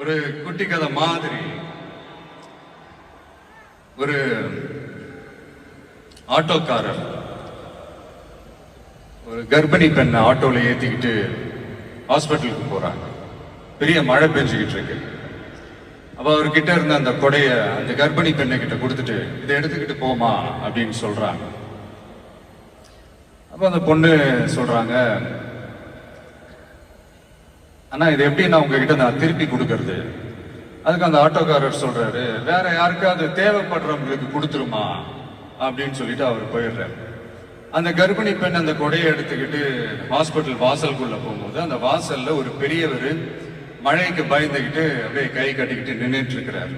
ஒரு குட்டி கதை மாதிரி ஒரு ஆட்டோக்காரர் ஒரு கர்ப்பிணி பெண்ணை ஆட்டோல ஏத்திக்கிட்டு ஹாஸ்பிட்டலுக்கு போறாங்க. பெரிய மழை பெஞ்சுக்கிட்டு இருக்கு. அப்ப அவர்கிட்ட இருந்த அந்த கொடைய அந்த கர்ப்பிணி பெண்ணை கிட்ட கொடுத்துட்டு இதை எடுத்துக்கிட்டு போமா அப்படின்னு சொல்றாங்க. அப்ப அந்த பொண்ணு சொல்றாங்க, ஆனா இது எப்படி நான் உங்ககிட்ட நான் திருப்பி கொடுக்கறது? அதுக்கு அந்த ஆட்டோக்காரர் சொல்றாரு, வேற யாருக்காவது தேவைப்படுறவங்களுக்கு கொடுத்துருமா அப்படின்னு சொல்லிட்டு அவர் போயிடுறாரு. அந்த கர்ப்பிணி பெண் அந்த கொடையை எடுத்துக்கிட்டு ஹாஸ்பிட்டல் வாசலுக்குள்ள போகும்போது அந்த வாசல்ல ஒரு பெரியவர் மழைக்கு பயந்துகிட்டு அப்படியே கை கட்டிக்கிட்டு நின்றுட்டு இருக்கிறாரு.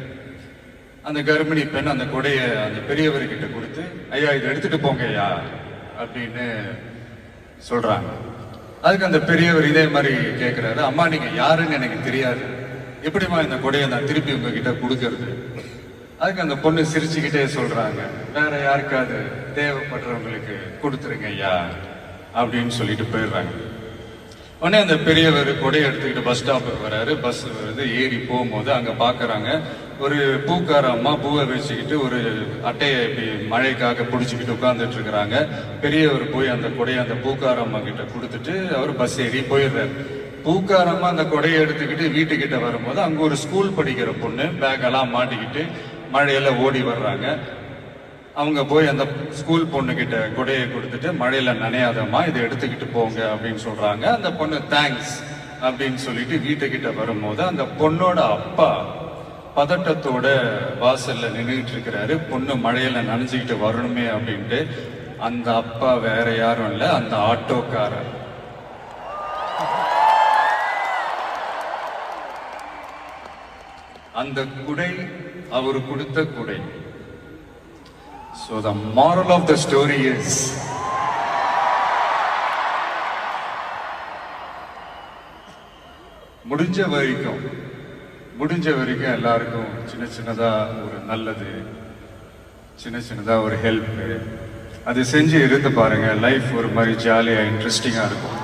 அந்த கர்ப்பிணி பெண் அந்த கொடைய அந்த பெரியவர்கிட்ட கொடுத்து, ஐயா இதை எடுத்துட்டு போங்க ஐயா அப்படின்னு சொல்றாங்க. அதுக்கு அந்த பெரியவர் இதே மாதிரி கேட்கிறாரு, அம்மா நீங்க யாருன்னு எனக்கு தெரியாது, எப்படிமா இந்த கொடையை நான் திருப்பி உங்ககிட்ட கொடுக்கறது? அதுக்கு அந்த பொண்ணு சிரிச்சுக்கிட்டே சொல்றாங்க, வேற யாருக்காவது தேவைப்படுறவங்களுக்கு கொடுத்துருங்க ஐயா அப்படின்னு சொல்லிட்டு போயிடுறாங்க. உடனே அந்த பெரியவர் கொடையை எடுத்துக்கிட்டு பஸ் ஸ்டாப்புக்கு வராரு. பஸ் வருது, ஏறி போகும்போது அங்க பாக்குறாங்க ஒரு பூக்கார அம்மா பூவை வச்சுக்கிட்டு ஒரு அட்டையை இப்படி மழைக்காக பிடிச்சிக்கிட்டு உட்கார்ந்துட்டு இருக்கிறாங்க. பெரியவர் போய் அந்த கொடையை அந்த பூக்கார அம்மா கிட்ட கொடுத்துட்டு அவர் பஸ் ஏறி போயிடுறாரு. பூக்காரம்மா அந்த கொடையை எடுத்துக்கிட்டு வீட்டுக்கிட்ட வரும்போது அங்க ஒரு ஸ்கூல் படிக்கிற பொண்ணு பேக் எல்லாம் மாட்டிக்கிட்டு மழையில ஓடி வர்றாங்க. அவங்க போய் அந்த ஸ்கூல் பொண்ணு கிட்ட கொடையை கொடுத்துட்டு, மழையில நனையாதம்மா இதை எடுத்துக்கிட்டு போங்க அப்படின்னு சொல்றாங்க. அந்த பொண்ணு தேங்க்ஸ் அப்படின்னு சொல்லிட்டு வீட்டுக்கிட்ட வரும்போது அந்த பொண்ணோட அப்பா பதட்டத்தோட வாசல்ல நின்றுட்டு இருக்கிறாரு. பொண்ணு மழையில நனைஞ்சுக்கிட்டு வரணுமே அப்படின்ட்டு. அந்த அப்பா வேற யாரும் இல்ல, அந்த ஆட்டோக்காரர். அந்த குடை அவரு கொடுத்த குடை. So the moral of the story is, முடிஞ்ச வரைக்கும் எல்லாருக்கும் சின்ன சின்னதா ஒரு நல்லது, சின்ன சின்னதா ஒரு ஹெல்ப் அது செஞ்சு இருந்து பாருங்க. லைஃப் ஒரு மாதிரி ஜாலியா இன்ட்ரெஸ்டிங்கா இருக்கும்.